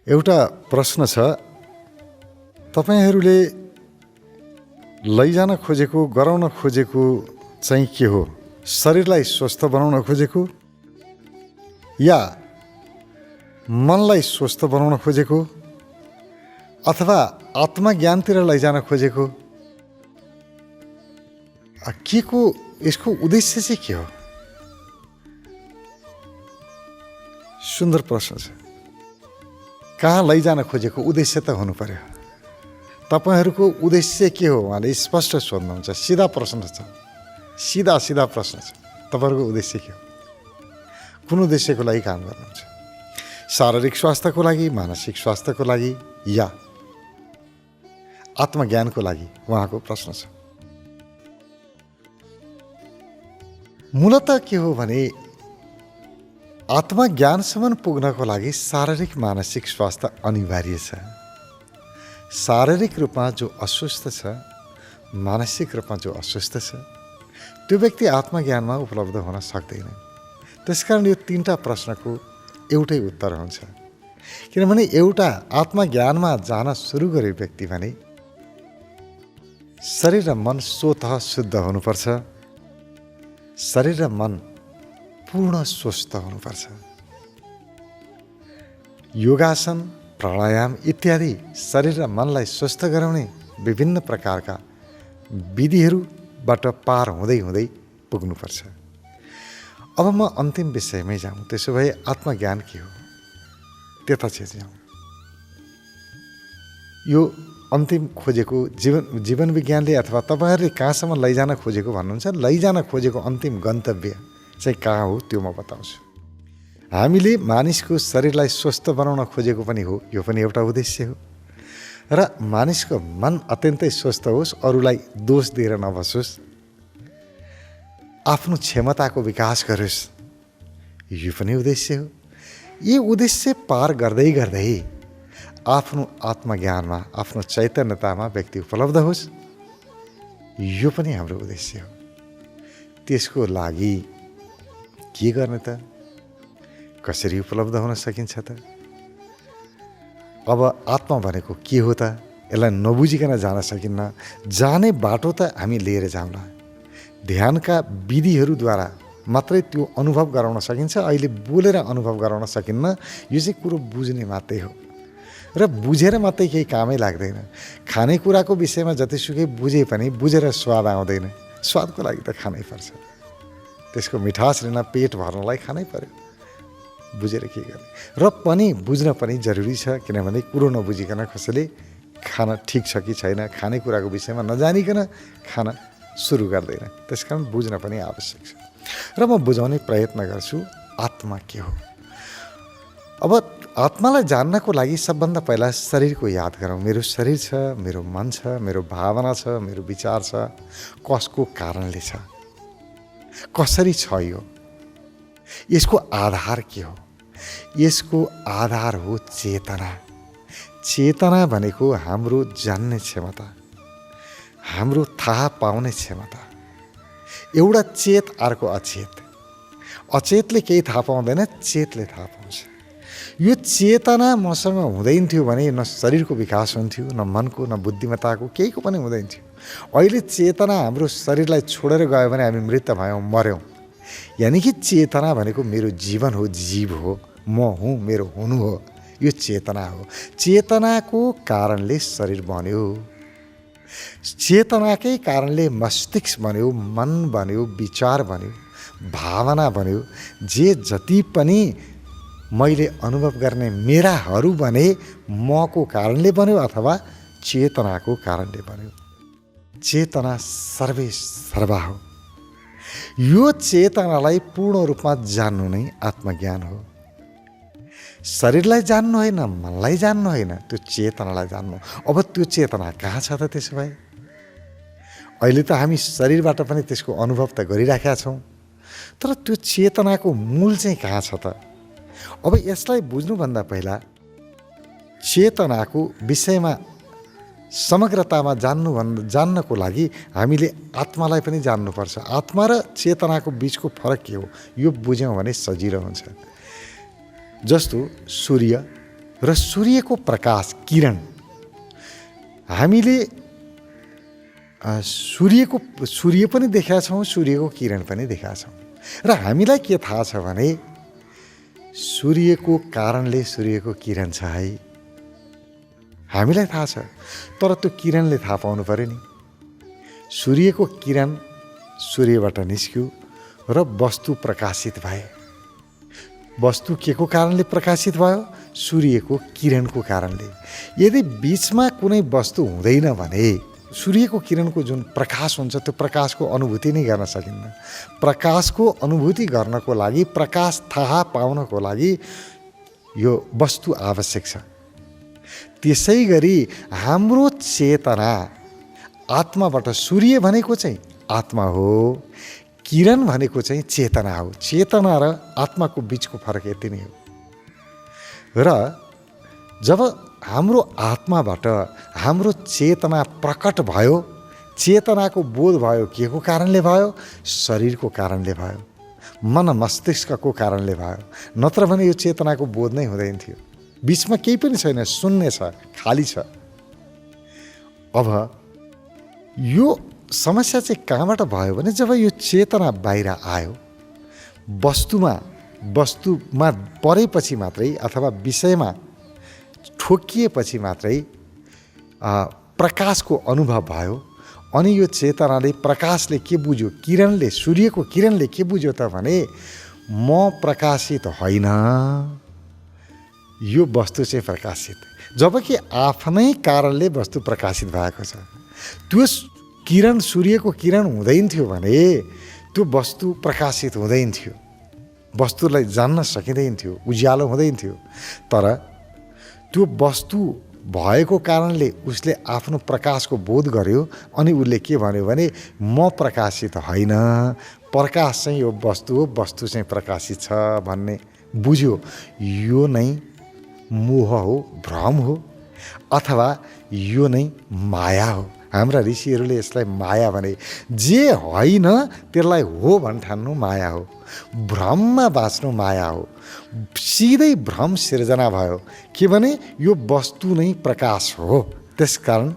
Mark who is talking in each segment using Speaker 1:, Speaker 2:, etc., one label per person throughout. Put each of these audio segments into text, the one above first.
Speaker 1: एउटा प्रश्न छ, तपाईहरूले लैजान खोजेको, गराउन खोजेको चाहिँ के हो? शरीरलाई स्वस्थ बनाउन खोजेको या मनलाई स्वस्थ बनाउन खोजेको अथवा आत्मज्ञानतिर लैजान खोजेको? के को यसको उद्देश्य चाहिँ के हो? सुन्दर प्रश्न छ। कहाँ लैजान खोजेको उद्देश्य त हुनु पर्यो। तपाईहरूको उद्देश्य के हो उहाँले स्पष्ट सोध्नुहुन्छ। सिधा प्रश्न छ, सिधा प्रश्न छ। तपाईहरूको उद्देश्य के हो? कुन उद्देश्यको लागि काम गर्नुहुन्छ? शारीरिक स्वास्थ्यको लागि, मानसिक स्वास्थ्यको लागि या आत्मज्ञानको लागि? उहाँको प्रश्न छ। मूलतः के हो भने आत्मज्ञानसम्म पुग्नको लागि शारीरिक मानसिक स्वास्थ्य अनिवार्य छ। शारीरिक रूपमा जो अस्वस्थ छ, मानसिक रूपमा जो अस्वस्थ छ, त्यो व्यक्ति आत्मज्ञानमा उपलब्ध हुन सक्दैन। त्यसकारण यो तीनटा प्रश्नको एउटै उत्तर हुन्छ। किनभने एउटा आत्मज्ञानमा जान सुरु गरे व्यक्ति भने शरीर र मन स्वतः शुद्ध हुनुपर्छ। शरीर र मन पूर्ण स्वस्थ हुनुपर्छ। योगासन, प्राणायाम इत्यादि शरीर र मनलाई स्वस्थ गराउने विभिन्न प्रकारका विधिहरूबाट पार हुँदै हुँदै पुग्नुपर्छ। अब म अन्तिम विषयमै जाउँ। त्यसो भए आत्मज्ञान के हो त्यता चाहिँ जाउँ। यो अन्तिम खोजेको जीवन विज्ञानले अथवा तपाईँहरूले कहाँसम्म लैजान खोजेको भन्नुहुन्छ, लैजान खोजेको अन्तिम गन्तव्य चाहिँ कहाँ हो त्यो म बताउँछु। हामीले मानिसको शरीरलाई स्वस्थ बनाउन खोजेको पनि हो, यो पनि एउटा उद्देश्य हो। र मानिसको मन अत्यन्तै स्वस्थ होस्, अरूलाई दोष दिएर नबसोस्, आफ्नो क्षमताको विकास गरोस्, यो पनि उद्देश्य हो। यी उद्देश्य पार गर्दै गर्दै आफ्नो आत्मज्ञानमा, आफ्नो चैतन्यतामा व्यक्ति उपलब्ध होस्, यो पनि हाम्रो उद्देश्य हो। त्यसको लागि के गर्ने त? कसरी उपलब्ध हुन सकिन्छ त? अब आत्मा भनेको के हो त? यसलाई नबुझिकन जान सकिन्न। जाने बाटो त हामी लिएर जाउँला। ध्यानका विधिहरूद्वारा मात्रै त्यो अनुभव गराउन सकिन्छ। अहिले बोलेर अनुभव गराउन सकिन्न। यो चाहिँ कुरो बुझ्ने मात्रै हो र बुझेर मात्रै केही कामै लाग्दैन। खानेकुराको विषयमा जतिसुकै बुझे पनि बुझेर स्वाद आउँदैन। स्वादको लागि त खानै पर्छ। त्यसको मिठास लिन, पेट भर्नलाई खानै पर्यो। बुझेर के गर्ने? र पनि बुझ्न पनि जरुरी छ। किनभने कुरो नबुझिकन कसैले खाना ठिक छ कि छैन, खानेकुराको विषयमा नजानिकन खाना सुरु गर्दैन। त्यसकारण बुझ्न पनि आवश्यक छ। र म बुझाउने प्रयत्न गर्छु आत्मा के हो। अब आत्मालाई जान्नको लागि सबभन्दा पहिला शरीरको याद गरौँ। मेरो शरीर छ, मेरो मन छ, मेरो भावना छ, मेरो विचार छ। कसको कारणले छ? कसरी छ यो? यसको आधार के हो? यसको आधार हो चेतना। चेतना भनेको हाम्रो जान्ने क्षमता, हाम्रो थाहा पाउने क्षमता। एउटा चेत, अर्को अचेत। अचेतले केही थाहा पाउँदैन, चेतले थाहा पाउँछ। यो चेतना मसँग हुँदैन थियो भने न शरीरको विकास हुन्थ्यो, न मनको, न बुद्धिमत्ताको, केहीको पनि हुँदैन थियो। अहिले चेतना हाम्रो शरीरलाई छोडेर गयो भने हामी मृत भयौँ, मर्यौँ। यानि कि चेतना भनेको मेरो जीवन हो, जीव हो, म हुँ, मेरो हुनु हो। यो चेतना हो। चेतनाको कारणले शरीर बन्यो। चेतनाकै कारणले मस्तिष्क बन्यो, मन बन्यो, विचार बन्यो, भावना बन्यो। जे जति पनि मैले अनुभव गर्ने मेराहरू बने मको कारणले बन्यो अथवा चेतनाको कारणले बन्यो। चेतना सर्वे सर्वा हो। यो चेतनालाई पूर्ण रूपमा जान्नु नै आत्मज्ञान हो। शरीरलाई जान्नु होइन, मनलाई जान्नु होइन, त्यो चेतनालाई जान्नु। अब त्यो चेतना कहाँ छ त? त्यसो भए अहिले त हामी शरीरबाट पनि त्यसको अनुभव त गरिराखेका छौँ, तर त्यो चेतनाको मूल चाहिँ कहाँ छ त? अब यसलाई बुझ्नुभन्दा पहिला चेतनाको विषयमा समग्रतामा जान्नको लागि हामीले आत्मालाई पनि जान्नुपर्छ। आत्मा र चेतनाको बीचको फरक के हो यो बुझ्यौँ भने सजिलो हुन्छ। जस्तो सूर्य र सूर्यको प्रकाश किरण हामीले सूर्य पनि देखेका छौँ, सूर्यको किरण पनि देखेका छौँ। र हामीलाई के थाहा छ भने सूर्यको कारणले सूर्यको किरण छ है, हामीलाई थाहा छ। तर त्यो किरणले थाहा पाउनु पर्यो नि। सूर्यको किरण सूर्यबाट निस्क्यो र वस्तु प्रकाशित भए। वस्तु के को कारणले प्रकाशित भयो? सूर्यको किरणको कारणले। यदि बीचमा कुनै वस्तु हुँदैन भने सूर्यको किरणको जुन प्रकाश हुन्छ त्यो प्रकाशको अनुभूति नै गर्न सकिन्न। प्रकाशको अनुभूति गर्नको लागि, प्रकाश थाहा पाउनको लागि यो वस्तु आवश्यक छ। त्यसै गरी हाम्रो चेतना आत्माबाट, सूर्य भनेको चाहिँ आत्मा हो, किरण भनेको चाहिँ चेतना हो। चेतना र आत्माको बिचको फरक यति नै हो। र जब हाम्रो आत्माबाट हाम्रो चेतना प्रकट भयो, चेतनाको बोध भयो, के को कारणले भयो? शरीरको कारणले भयो, मन मस्तिष्कको कारणले भयो। नत्र भने यो चेतनाको बोध नै हुँदैन थियो। बिचमा केही पनि छैन, शून्य छ, खाली छ। अब यो समस्या चाहिँ कहाँबाट भयो भने जब यो चेतना बाहिर आयो, वस्तुमा परेपछि मात्रै अथवा विषयमा ठोकिएपछि मात्रै प्रकाशको अनुभव भयो। अनि यो चेतनाले, प्रकाशले के बुझ्यो? किरणले, सूर्यको किरणले के बुझ्यो त भने म प्रकाशित होइन, यो वस्तु चाहिँ प्रकाशित। जबकि आफ्नै कारणले वस्तु प्रकाशित भएको छ। त्यो किरण, सूर्यको किरण हुँदैन थियो भने त्यो वस्तु प्रकाशित हुँदैन थियो, वस्तुलाई जान्न सकिँदैन थियो, उज्यालो हुँदैन थियो। तर त्यो वस्तु भएको कारणले उसले आफ्नो प्रकाशको बोध गर्यो। अनि उसले के भन्यो भने म प्रकाशित होइन, प्रकाश चाहिँ यो वस्तु हो, वस्तु चाहिँ प्रकाशित छ भन्ने बुझ्यो। यो नै मोह हो, भ्रम हो, अथवा यो नै माया हो। हाम्रा ऋषिहरूले यसलाई माया भने। जे होइन त्यसलाई हो भन्ठान्नु माया हो। भ्रममा बाँच्नु माया हो। सिधै भ्रम सिर्जना भयो के भने यो वस्तु नै प्रकाश हो, त्यसकारण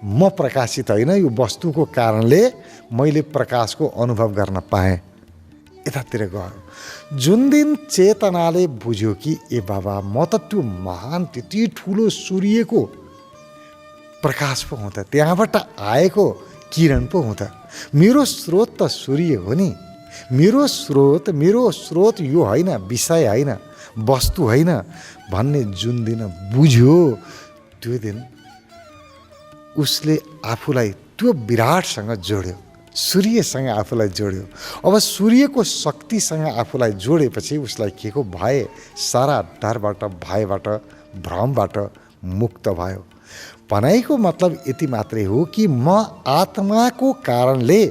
Speaker 1: म प्रकाशित होइन, यो वस्तुको कारणले मैले प्रकाशको अनुभव गर्न पाएँ। यतातिर गयो। जुन दिन चेतनाले बुझ्यो कि ए बाबा म त त्यो महान त्यति ठुलो सूर्यको प्रकाश पो हुँ त, त्यहाँबाट आएको किरण पो हुँ त, मेरो स्रोत त सूर्य हो नि, मेरो स्रोत यो होइन, विषय होइन, वस्तु होइन भन्ने जुन दिन बुझ्यो, त्यो दिन उसले आफूलाई त्यो विराटसँग जोड्यो, सूर्यसँग आफूलाई जोड्यो। अब सूर्यको शक्तिसँग आफूलाई जोडेपछि उसलाई के को भए? सारा डरबाट, भयबाट, भ्रमबाट मुक्त भयो। भनाइको मतलब यति मात्रै हो कि म आत्माको कारणले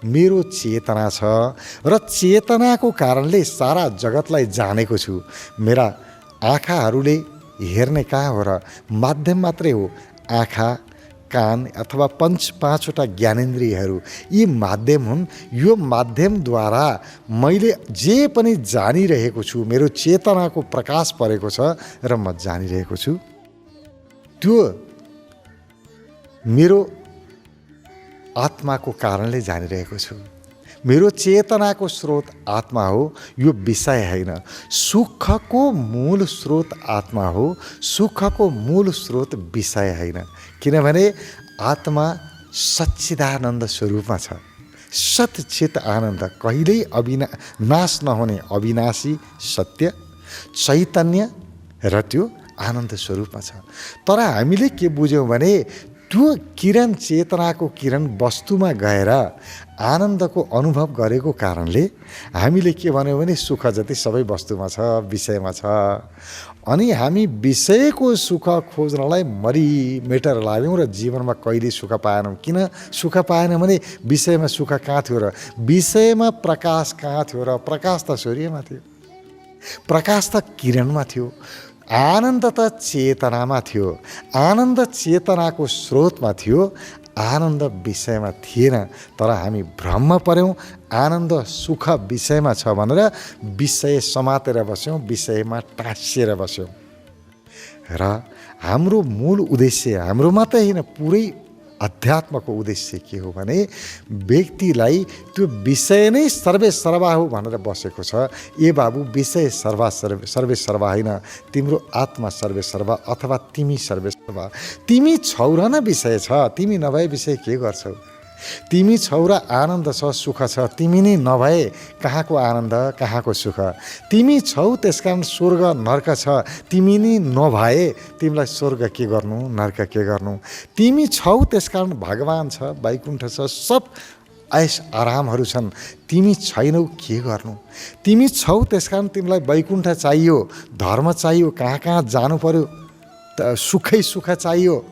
Speaker 1: मेरो चेतना छ र चेतनाको कारणले सारा जगतलाई जानेको छु। मेरा आँखाहरूले हेर्ने कहाँ हो र? माध्यम मात्रै हो। आँखा, कान अथवा पाँचवटा ज्ञानेन्द्रियहरू यी माध्यम हुन्। यो माध्यमद्वारा मैले जे पनि जानिरहेको छु, मेरो चेतनाको प्रकाश परेको छ र म जानिरहेको छु। त्यो मेरो आत्माको कारणले जानिरहेको छु। मेरो चेतनाको स्रोत आत्मा हो, यो विषय होइन। सुखको मूल स्रोत आत्मा हो, सुखको मूल स्रोत विषय होइन। किनभने आत्मा सच्चिदानन्द स्वरूपमा छ। सतचित आनन्द, कहिल्यै नाश नहुने अविनाशी सत्य चैतन्य र त्यो आनन्द स्वरूपमा छ। तर हामीले के बुझ्यौँ भने त्यो किरण, चेतनाको किरण वस्तुमा गएर आनन्दको अनुभव गरेको कारणले हामीले के भन्यौँ भने सुख जति सबै वस्तुमा छ, विषयमा छ। अनि हामी विषयको सुख खोज्नलाई मरिमेटेर लाग्यौँ र जीवनमा कहिले सुख पाएनौँ। किन सुख पाएन भने विषयमा सुख कहाँ थियो र? विषयमा प्रकाश कहाँ थियो र? प्रकाश त सूर्यमा थियो, प्रकाश त किरणमा थियो, आनन्द त चेतनामा थियो, आनन्द चेतनाको स्रोतमा थियो, आनन्द विषयमा थिएन। तर हामी भ्रममा पऱ्यौँ, आनन्द सुख विषयमा छ भनेर विषय समातेर बस्यौँ, विषयमा टाँसिएर बस्यौँ। र हाम्रो मूल उद्देश्य, हाम्रो मात्रै होइन पुरै अध्यात्मको उद्देश्य के हो भने व्यक्तिलाई त्यो विषय नै सर्वे सर्वा हो भनेर बसेको छ। ए बाबु, विषय सर्वे सर्वा होइन, तिम्रो आत्मा सर्वे सर्वा अथवा तिमी सर्वे सर्वा। तिमी छौ र न विषय छ, तिमी नभए विषय के गर्छौ? तिमी छौ र आनन्द छ, सुख छ, तिमी नै नभए कहाँको आनन्द, कहाँको सुख? तिमी छौ त्यसकारण स्वर्ग नर्क छ, तिमी नै नभए तिमीलाई स्वर्ग के गर्नु, नर्क के गर्नु? तिमी छौ त्यसकारण भगवान छ, वैकुण्ठ छ, सब ऐस आरामहरू छन्, तिमी छैनौ के गर्नु? तिमी छौ त्यसकारण तिमीलाई वैकुण्ठ चाहियो, धर्म चाहियो, कहाँ कहाँ जानु पर्यो, सुखै सुख चाहियो।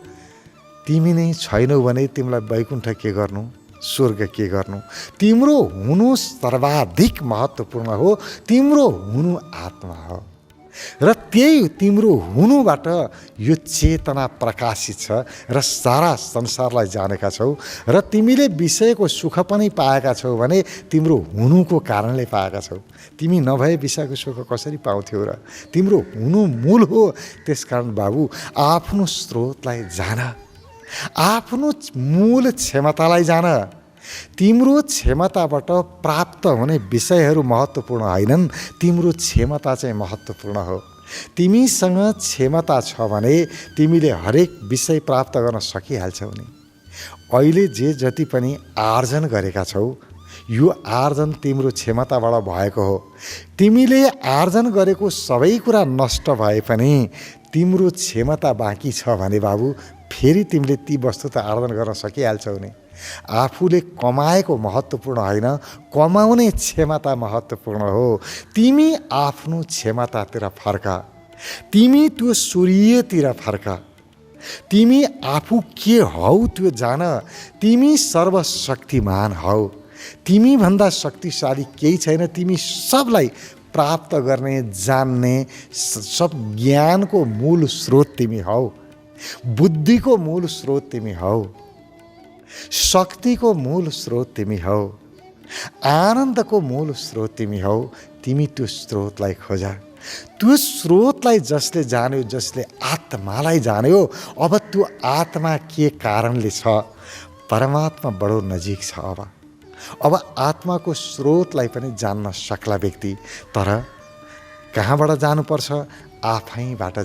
Speaker 1: तिमी नै छैनौ भने तिमीलाई वैकुण्ठ के गर्नु, स्वर्ग के गर्नु? तिम्रो हुनु सर्वाधिक महत्त्वपूर्ण हो, तिम्रो हुनु आत्मा हो र त्यही तिम्रो हुनुबाट यो चेतना प्रकाशित छ र सारा संसारलाई जानेका छौ। र तिमीले विषयको सुख पनि पाएका छौ भने तिम्रो हुनुको कारणले पाएका छौ। तिमी नभए विषयको सुख कसरी पाउँथ्यौ र? तिम्रो हुनु मूल हो। त्यसकारण बाबु, आफ्नो स्रोतलाई जान, आफ्नो मूल क्षमतालाई जान। तिम्रो क्षमताबाट प्राप्त हुने विषयहरू महत्त्वपूर्ण होइनन्, तिम्रो क्षमता चाहिँ महत्त्वपूर्ण हो। तिमीसँग क्षमता छ भने तिमीले हरेक विषय प्राप्त गर्न सकिहाल्छौ नि। अहिले जे जति पनि आर्जन गरेका छौ, यो आर्जन तिम्रो क्षमताबाट भएको हो। तिमीले आर्जन गरेको सबै कुरा नष्ट भए पनि तिम्रो क्षमता बाँकी छ भने बाबु, फेरि तिमीले ती वस्तु त आर्जन गर्न सकिहाल्छौ नि। आफूले कमाएको महत्त्वपूर्ण होइन, कमाउने क्षमता महत्त्वपूर्ण हो। तिमी आफ्नो क्षमतातिर फर्का, तिमी त्यो सूर्यतिर फर्का, तिमी आफू के हौ त्यो जान। तिमी सर्वशक्तिमान हौ, तिमी भन्दा शक्तिशाली केही छैन। तिमी सबलाई प्राप्त गर्ने, जान्ने, सब ज्ञानको मूल स्रोत तिमी हौ, बुद्धिको मूल स्रोत तिमी हौ, शक्तिको मूल स्रोत तिमी हौ, आनन्दको मूल स्रोत तिमी हौ। तिमी त्यो स्रोतलाई खोज। त्यो स्रोतलाई जसले जान्यो, जसले आत्मालाई जान्यो, अब त्यो आत्मा के कारणले छ? परमात्मा बडो नजिक छ। अब आत्माको स्रोतलाई पनि जान्न सक्ला व्यक्ति। तर कहाँबाट जानुपर्छ? आफैबाट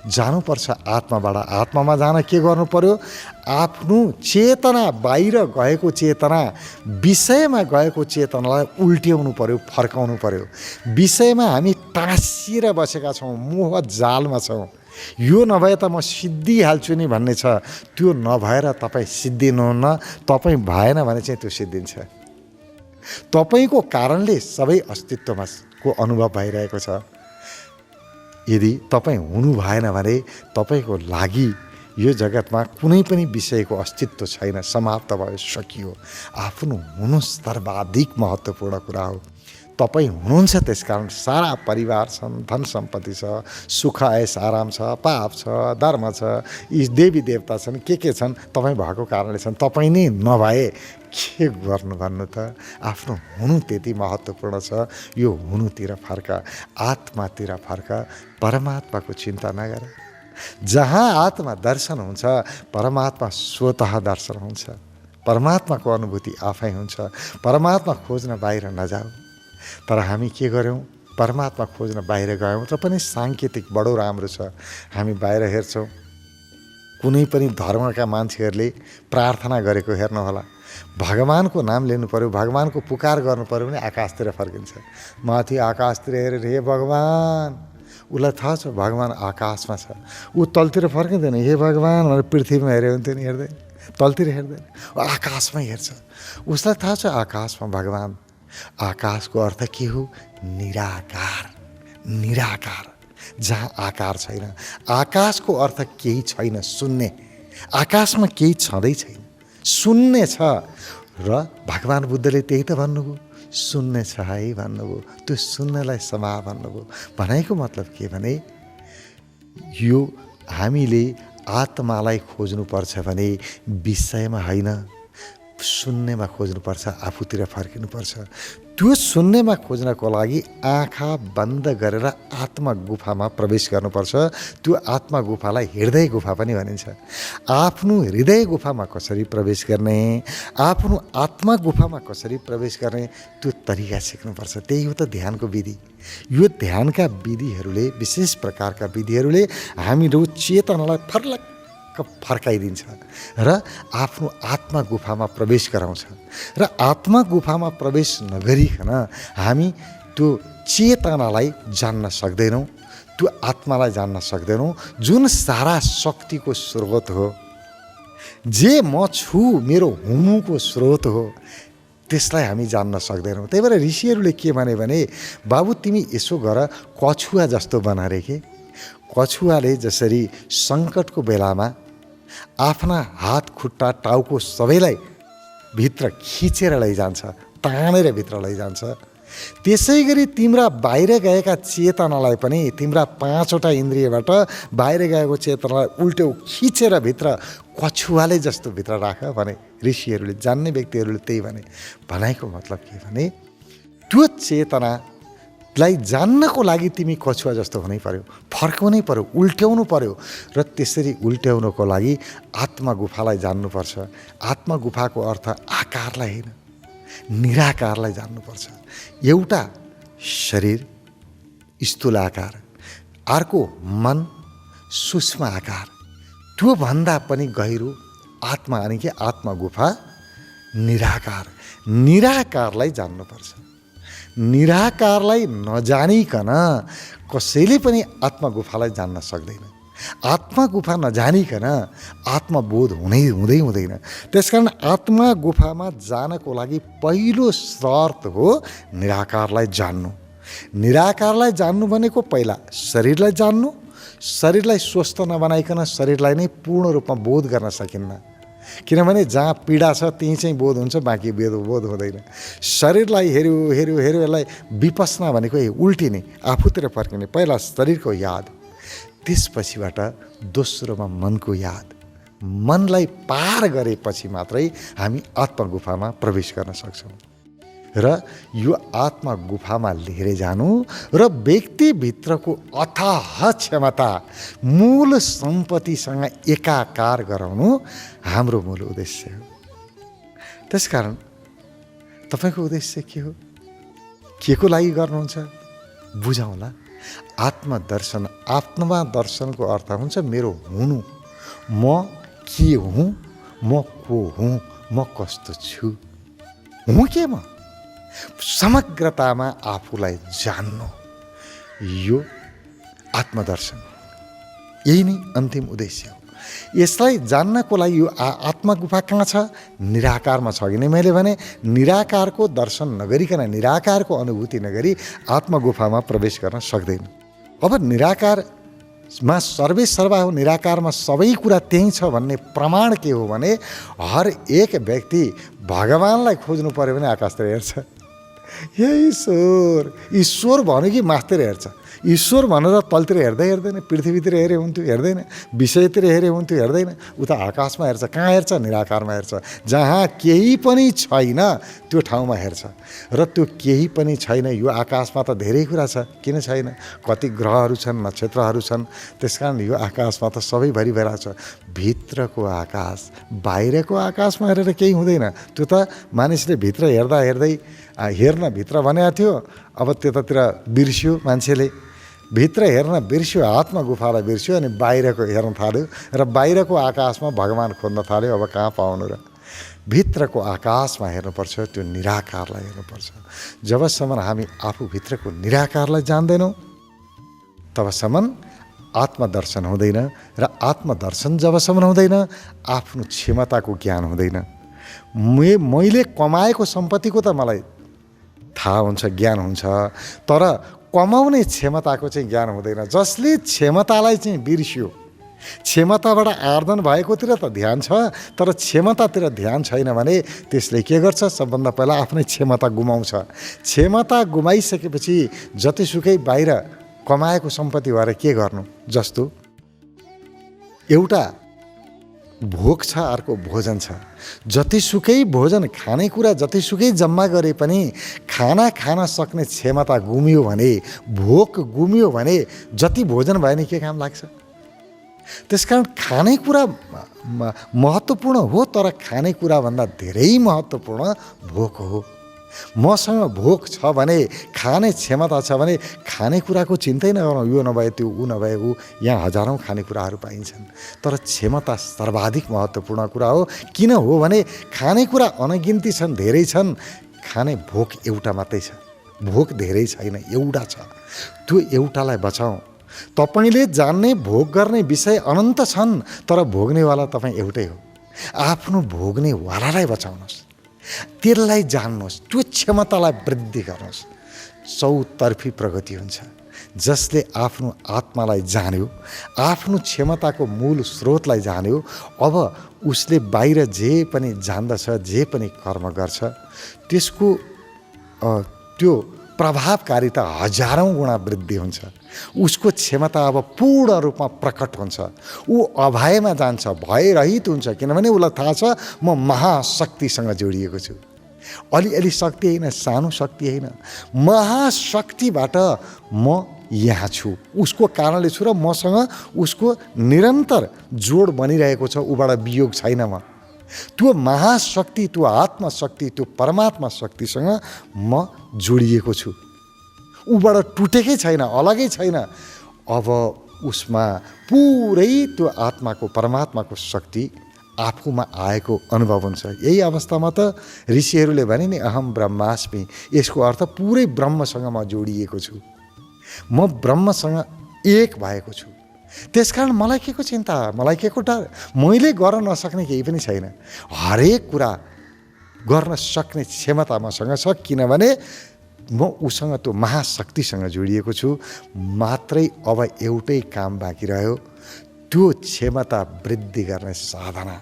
Speaker 1: जानुपर्छ आत्माबाट। आत्मामा जान के गर्नु पर्यो? आफ्नो चेतना, बाहिर गएको चेतना, विषयमा गएको चेतनालाई उल्ट्याउनु पर्यो, फर्काउनु पर्यो। विषयमा हामी टाँसिएर बसेका छौँ, मोह जालमा छौँ। यो नभए त म सिद्धिहाल्छु नि भन्ने छ। त्यो नभएर तपाईँ सिद्धिनुहुन्न। तपाईँ भएन भने चाहिँ त्यो सिद्धिन्छ। तपाईँको कारणले सबै अस्तित्वमा को अनुभव भइरहेको छ। यदि तपाईँ हुनु भएन भने तपाईँको लागि यो जगतमा कुनै पनि विषयको अस्तित्व छैन, समाप्त भयो, सकियो। आफ्नो हुनु सर्वाधिक महत्त्वपूर्ण कुरा हो। तपाईँ हुनुहुन्छ, त्यसकारण सारा परिवार छन्, धन सम्पत्ति छ, सुख ऐस आराम छ, पाप छ, धर्म छ, यी देवी देवता छन्, के छन्, तपाईँ भएको कारणले छन्। तपाईँ नै नभए के गर्नु भन्नु त? आफ्नो हुनु त्यति महत्त्वपूर्ण छ। यो हुनुतिर फर्का, आत्मातिर फर्का, परमात्माको चिन्ता नगर। जहाँ आत्मा दर्शन हुन्छ, परमात्मा स्वतः दर्शन हुन्छ। परमात्माको अनुभूति आफै हुन्छ। परमात्मा खोज्न बाहिर नजाऊ। तर हामी के गर्यौँ? परमात्मा खोज्न बाहिर गयौँ र पनि साङ्केतिक बडो राम्रो छ। हामी बाहिर हेर्छौँ, कुनै पनि धर्मका मान्छेहरूले प्रार्थना गरेको हेर्नुहोला, भगवानको नाम लिनु पर्यो, भगवानको पुकार गर्नु पर्यो भने आकाशतिर फर्किन्छ। माथि आकाशतिर हेरेर हे भगवान, उसलाई थाहा छ भगवान आकाशमा छ। ऊ तलतिर फर्किँदैन, हे भगवान भनेर पृथ्वीमा हेऱ्यो हुन्थ्यो नि, हेर्दैन, तलतिर हेर्दैन, आकाशमै हेर्छ। उसलाई थाहा छ आकाशमा भगवान। आकाशको अर्थ के हो? निराकार। निराकार, जहाँ आकार छैन। आकाशको अर्थ केही छैन, शून्य। आकाशमा केही छँदै छैन, शून्य छ। र भगवान बुद्धले त्यही त भन्नुभयो, शून्य छ है भन्नुभयो। त्यो शून्यलाई समा भन्नुभयो। भनाइको मतलब के भने, यो हामीले आत्मालाई खोज्नुपर्छ भने विषयमा होइन, शून्यमा खोज्नुपर्छ, आफूतिर फर्किनुपर्छ। त्यो शून्यमा खोज्नको लागि आँखा बन्द गरेर आत्मा गुफामा प्रवेश गर्नुपर्छ। त्यो आत्मा गुफालाई हृदय गुफा पनि भनिन्छ। आफ्नो हृदय गुफामा कसरी प्रवेश गर्ने, आफ्नो आत्मा गुफामा कसरी प्रवेश गर्ने, त्यो तरिका सिक्नुपर्छ। त्यही हो त ध्यानको विधि। यो ध्यानका विधिहरूले, विशेष प्रकारका विधिहरूले हामीहरू चेतनालाई फर्काइदिन्छ र आफ्नो आत्मा गुफामा प्रवेश गराउँछ। र आत्मा गुफामा प्रवेश नगरिकन हामी त्यो चेतनालाई जान्न सक्दैनौँ, त्यो आत्मालाई जान्न सक्दैनौँ, जुन सारा शक्तिको स्रोत हो, जे म छु, मेरो हुनुको स्रोत हो, त्यसलाई हामी जान्न सक्दैनौँ। त्यही भएर ऋषिहरूले के भने बाबु तिमी यसो गर, कछुवा जस्तो बना रे के। कछुवाले जसरी सङ्कटको बेलामा आफ्ना हात खुट्टा टाउको सबैलाई भित्र खिचेर लैजान्छ, तानेर भित्र लैजान्छ, त्यसै गरी तिम्रा बाहिर गएका चेतनालाई पनि, तिम्रा 5वटा इन्द्रियबाट बाहिर गएको चेतनालाई उल्ट्यो खिचेर भित्र कछुवाले जस्तो भित्र राख भने ऋषिहरूले, जान्ने व्यक्तिहरूले त्यही भने। भनाइको मतलब के भने त्यो चेतनालाई जान्नको लागि तिमी कछुवा जस्तो हुनै पर्यो, फर्काउनै पर्यो, उल्ट्याउनु पर्यो। र त्यसरी उल्ट्याउनको लागि आत्मा गुफालाई जान्नुपर्छ। आत्मा गुफाको अर्थ आकारलाई होइन, निराकारलाई जान्नुपर्छ। एउटा शरीर स्थूल आकार, अर्को मन सूक्ष्म आकार, त्योभन्दा पनि गहिरो आत्मा, अनि के आत्मा गुफा निराकार। निराकारलाई जान्नुपर्छ। निराकारलाई नजानिकन कसैले पनि आत्मा गुफालाई जान्न सक्दैन। आत्मा गुफा नजानिकन आत्मबोध हुँदैन। त्यसकारण आत्मा गुफामा जानको लागि पहिलो शर्त हो निराकारलाई जान्नु। निराकारलाई जान्नु भनेको पहिला शरीरलाई जान्नु। शरीरलाई स्वस्थ नबनाइकन शरीरलाई नै पूर्ण रूपमा बोध गर्न सकिन्न, किनभने जहाँ पीडा छ त्यहीँ चाहिँ बोध हुन्छ, बाँकी बोध हुँदैन। शरीरलाई हेऱ्यो यसलाई विपस्ना भनेको उल्टिने, आफूतिर फर्किने। पहिला शरीरको याद, त्यसपछिबाट दोस्रोमा मनको याद। मनलाई पार गरेपछि मात्रै हामी आत्मा गुफामा प्रवेश गर्न सक्छौँ। र यो आत्मा गुफामा लिएर जानु र व्यक्तिभित्रको अथाह क्षमता, मूल सम्पत्तिसँग एकाकार गराउनु हाम्रो मूल उद्देश्य हो। त्यसकारण तपाईँको उद्देश्य के हो, के को लागि गर्नुहुन्छ बुझौँला। आत्मदर्शन, आत्मा दर्शनको अर्थ हुन्छ मेरो हुनु, म के हुँ, म को हुँ, म कस्तो छु, हुँ के म, समग्रतामा आफूलाई जान्नु। यो आत्मदर्शन, यही नै अन्तिम उद्देश्य हो। यसलाई जान्नको लागि यो आत्मा गुफा कहाँ छ, निराकारमा छ कि नै। मैले भने निराकारको दर्शन नगरिकन, निराकारको अनुभूति नगरी आत्मा गुफामा प्रवेश गर्न सक्दैन। अब निराकारमा सर्वे सर्वा हो, निराकारमा सबै कुरा त्यही छ भन्ने प्रमाण के हो भने हर एक व्यक्ति भगवानलाई खोज्नु पर्यो भने आकाशतिर हेर्छ। हे ईश्वर भन्यो कि मासतिर हेर्छ। ईश्वर भनेर तलतिर हेर्दैन, पृथ्वीतिर हेरे हुन्थ्यो हेर्दैन, विषयतिर हेरे हुन्थ्यो हेर्दैन, उता आकाशमा हेर्छ। कहाँ हेर्छ, निराकारमा हेर्छ। जहाँ केही पनि छैन त्यो ठाउँमा हेर्छ। र त्यो केही पनि छैन, यो आकाशमा त धेरै कुरा छ, किन छैन, कति ग्रहहरू छन्, नक्षत्रहरू छन्। त्यसकारण यो आकाशमा त सबैभरि भइरहेको छ। भित्रको आकाश, बाहिरको आकाशमा हेरेर केही हुँदैन। त्यो त मानिसले भित्र हेर्न भित्र भनेको थियो, अब त्यतातिर बिर्स्यो मान्छेले। भित्र हेर्न बिर्स्यो, आत्मा गुफालाई बिर्स्यो, अनि बाहिरको हेर्न थाल्यो र बाहिरको आकाशमा भगवान खोज्न थाल्यो। अब कहाँ पाउनु र। भित्रको आकाशमा हेर्नुपर्छ, त्यो निराकारलाई हेर्नुपर्छ। जबसम्म हामी आफूभित्रको निराकारलाई जान्दैनौँ तबसम्म आत्मदर्शन हुँदैन। र आत्मदर्शन जबसम्म हुँदैन आफ्नो क्षमताको ज्ञान हुँदैन। मैले कमाएको सम्पत्तिको त मलाई थाहा हुन्छ, ज्ञान हुन्छ, तर कमाउने क्षमताको चाहिँ ज्ञान हुँदैन। जसले क्षमतालाई चाहिँ बिर्स्यो, क्षमताबाट आर्जन भएकोतिर त ध्यान छ, तर क्षमतातिर ध्यान छैन भने त्यसले के गर्छ, सबभन्दा पहिला आफ्नै क्षमता गुमाउँछ। क्षमता गुमाइसकेपछि जतिसुकै बाहिर कमाएको सम्पत्ति भएर के गर्नु। जस्तो एउटा भोक छ, अर्को भोजन छ। जतिसुकै भोजन खानेकुरा जतिसुकै जम्मा गरे पनि खाना खान सक्ने क्षमता गुमियो भने, भोक गुमियो भने जति भोजन भयो नि के काम लाग्छ? त्यसकारण खानेकुरा महत्त्वपूर्ण हो, तर खानेकुराभन्दा धेरै महत्त्वपूर्ण भोक हो। मसँग भोक छ भने, खाने क्षमता छ भने खानेकुराको चिन्तै नगरौँ, यो नभए त्यो, ऊ नभए ऊ। यहाँ हजारौँ खानेकुराहरू पाइन्छन्, तर क्षमता सर्वाधिक महत्त्वपूर्ण कुरा हो। किन हो भने खानेकुरा अनगिन्ती छन्, धेरै छन्, खाने भोक एउटा मात्रै छ। भोक धेरै छैन, एउटा छ। त्यो एउटालाई बचाउँ। तपाईँले जान्ने भोग गर्ने विषय अनन्त छन्, तर भोग्नेवाला तपाईँ एउटै हो। आफ्नो भोग्नेवालालाई बचाउनुहोस्, त्यसलाई जान्नुहोस्, त्यो क्षमतालाई वृद्धि गर्नुहोस्। चौतर्फी प्रगति हुन्छ। जसले आफ्नो आत्मालाई जान्यो, आफ्नो क्षमताको मूल स्रोतलाई जान्यो, अब उसले बाहिर जे पनि जान्दछ, जे पनि कर्म गर्छ, त्यसको त्यो प्रभावकारिता हजारौँ गुणा वृद्धि हुन्छ। उसको क्षमता अब पूर्ण रूपमा प्रकट हुन्छ। ऊ अभयमा जान्छ, भयरहित हुन्छ, किनभने उसलाई थाहा छ म महाशक्तिसँग जोडिएको छु। अलिअलि शक्ति होइन, सानो शक्ति होइन, महाशक्तिबाट म यहाँ छु। उसको कारणले छु र मसँग उसको निरन्तर जोड बनिरहेको छ, ऊबाट वियोग छैन। म त्यो महाशक्ति, त्यो आत्मशक्ति, त्यो परमात्मा शक्तिसँग म जोडिएको छु। ऊबाट टुटेकै छैन, अलगै छैन। अब उसमा पुरै त्यो आत्माको, परमात्माको शक्ति आफूमा आएको अनुभव हुन्छ। यही अवस्थामा त ऋषिहरूले भने नि अहम ब्रह्मास्मि। यसको अर्थ पुरै ब्रह्मसँग म जोडिएको छु, म ब्रह्मसँग एक भएको छु। त्यसकारण मलाई के को चिन्ता, मलाई के को डर? मैले गर्न नसक्ने केही पनि छैन। हरेक कुरा गर्न सक्ने क्षमता मसँग छ, किनभने म उसँग त्यो महाशक्तिसँग जोडिएको छु। मात्रै अब एउटै काम बाँकी रह्यो, त्यो क्षमता वृद्धि गर्ने साधना।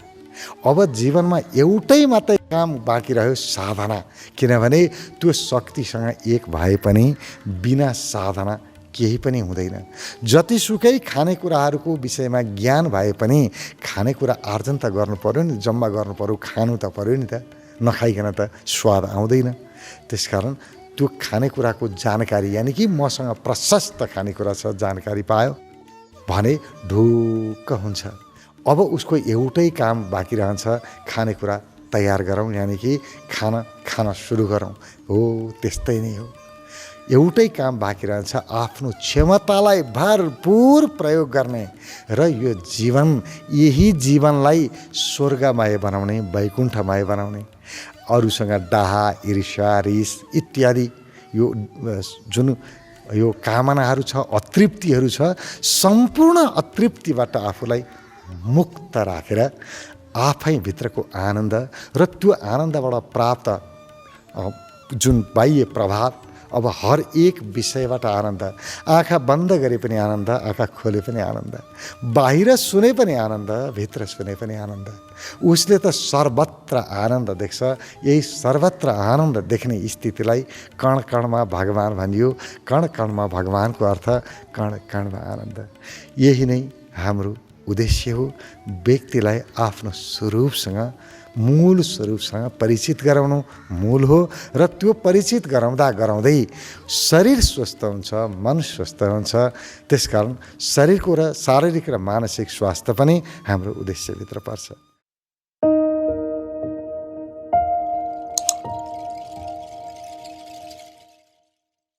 Speaker 1: अब जीवनमा एउटै मात्रै काम बाँकी रह्यो, साधना। किनभने त्यो शक्तिसँग एक भए पनि बिना साधना केही पनि हुँदैन। जतिसुकै खानेकुराहरूको विषयमा ज्ञान भए पनि खानेकुरा आर्जन त गर्नु पर्यो नि, जम्मा गर्नु पर्यो, खानु त पर्यो नि त। नखाइकन त स्वाद आउँदैन। त्यसकारण त्यो खानेकुराको जानकारी, यानि कि मसँग प्रशस्त खानेकुरा छ, जानकारी पायो भने ढुक्क हुन्छ। अब उसको एउटै काम बाँकी रहन्छ, खानेकुरा तयार गरौँ, यानि कि खान सुरु गरौँ। हो, त्यस्तै नै हो। एउटै काम बाँकी रहन्छ, आफ्नो क्षमतालाई भरपूर प्रयोग गर्ने र यो जीवन, यही जीवनलाई स्वर्गमय बनाउने, वैकुण्ठमय बनाउने। अरूसँग डाहा, ईर्ष्या, रिस इत्यादि यो जुन यो कामनाहरू छ, अतृप्तिहरू छ, सम्पूर्ण अतृप्तिबाट आफूलाई मुक्त राखेर आफै भित्रको आनन्द र त्यो आनन्दबाट प्राप्त जुन बाह्य प्रभाव, अब हर एक विषयबाट आनन्द। आँखा बन्द गरे पनि आनन्द, आँखा खोले पनि आनन्द, बाहिर सुने पनि आनन्द, भित्र सुने पनि आनन्द। उसले त सर्वत्र आनन्द देख्छ। यही सर्वत्र आनन्द देख्ने स्थितिलाई कण कणमा भगवान भनियो। कण कणमा भगवानको अर्थ कण कणमा आनन्द। यही नै हाम्रो उद्देश्य हो। व्यक्तिलाई आफ्नो स्वरूपसँग, मूल स्वरूपसँग परिचित गराउनु मूल हो। र त्यो परिचित गराउँदै शरीर स्वस्थ हुन्छ, मन स्वस्थ हुन्छ। त्यसकारण शरीरको र शारीरिक र मानसिक स्वास्थ्य पनि हाम्रो उद्देश्यभित्र पर्छ।